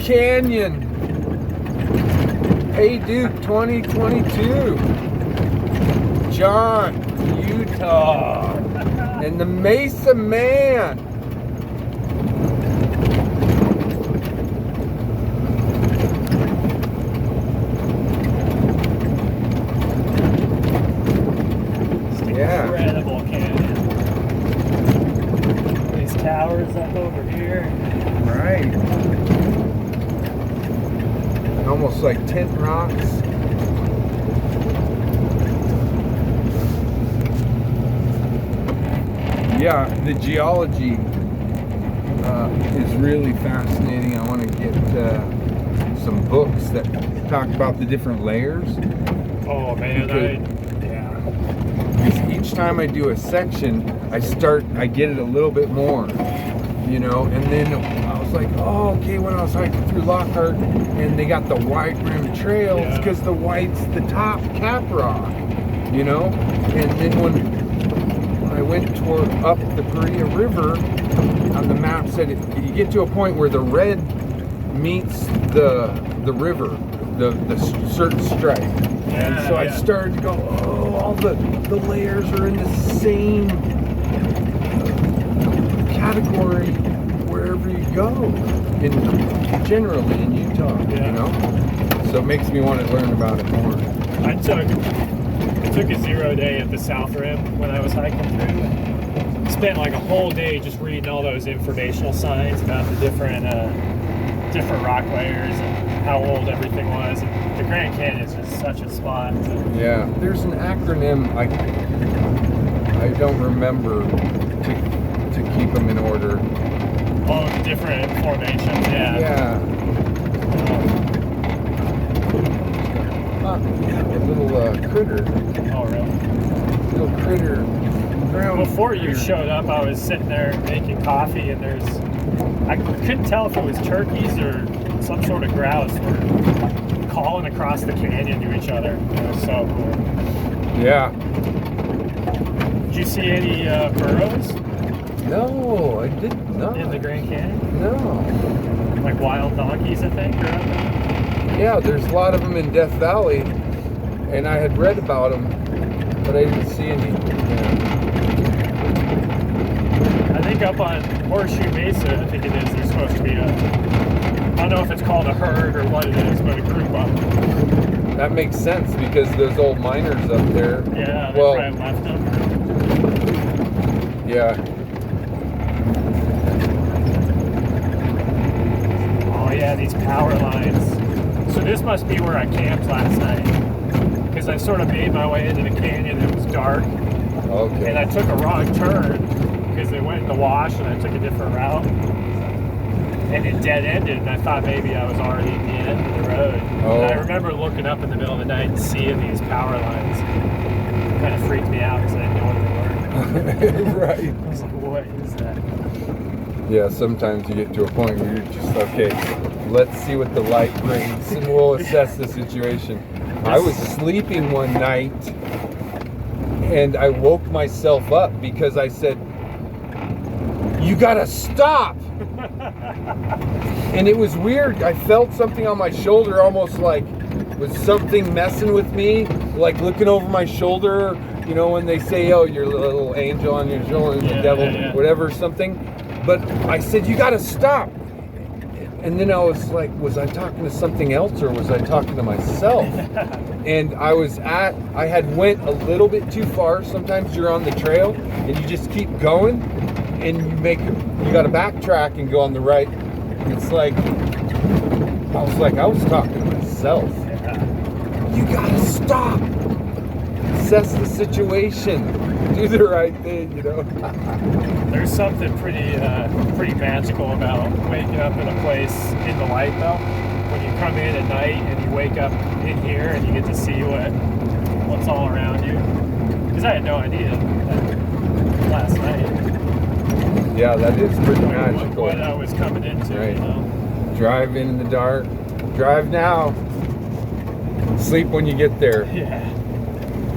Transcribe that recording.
Canyon. Hey Duke 2022. John, Utah. And the Mesa Man. Yeah. Incredible canyon. These towers up over here. Right. Almost like tent rocks. Yeah, the geology is really fascinating. I want to get some books that talk about the different layers. Oh man, Because each time I do a section, I get it a little bit more, you know, and then I was like, oh, okay, when I was hiking through Lockhart and they got the wide rim trails, because the white's the top cap rock, you know, and then when I went up the Paria River, on the map said you get to a point where the red meets the river, the certain stripe. And so I started to go, oh, all the layers are in the same category wherever you go, generally in Utah, you know? So it makes me want to learn about it more. I took a 0 day at the South Rim when I was hiking through. Spent like a whole day just reading all those informational signs about the different rock layers and how old everything was. And the Grand Canyon is just such a spot. Yeah, there's an acronym I don't remember to keep them in order. All the different formations, yeah. A little critter. Oh, really? Little critter. Before you showed up, I was sitting there making coffee, and I couldn't tell if it was turkeys or some sort of grouse were calling across the canyon to each other. It was so cool. Yeah. Did you see any burros? No, I did not. In the Grand Canyon? No. Like wild donkeys, I think, or yeah, there's a lot of them in Death Valley, and I had read about them, but I didn't see any. I think up on Horseshoe Mesa, I think it is, there's supposed to be I don't know if it's called a herd or what it is, but a group up. That makes sense, because those old miners up there. Yeah, they probably left them. Yeah. Oh yeah, these power lines. So this must be where I camped last night, because I sort of made my way into the canyon. It was dark, okay, and I took a wrong turn because it went in the wash, and I took a different route, and it dead ended. And I thought maybe I was already at the end of the road. Oh. And I remember looking up in the middle of the night and seeing these power lines. It kind of freaked me out because I didn't know what they were. Right. I was like, what is that? Yeah, sometimes you get to a point where you're just, okay, let's see what the light brings and we'll assess the situation. I was sleeping one night and I woke myself up because I said, you gotta stop! And it was weird. I felt something on my shoulder, almost like was something messing with me, like looking over my shoulder, you know, when they say, oh, you're a little angel on your shoulder, the devil, whatever, something. But I said, you gotta stop. And then I was like, was I talking to something else or was I talking to myself? And I had went a little bit too far. Sometimes you're on the trail and you just keep going and you gotta backtrack and go on the right. It's like, I was talking to myself. You gotta stop. Assess the situation. Do the right thing, you know. There's something pretty magical about waking up in a place in the light, though. When you come in at night and you wake up in here and you get to see what's all around you. Because I had no idea last night. Yeah, that is pretty magical. What I was coming into, right. You know. Drive in the dark. Drive now. Sleep when you get there. Yeah.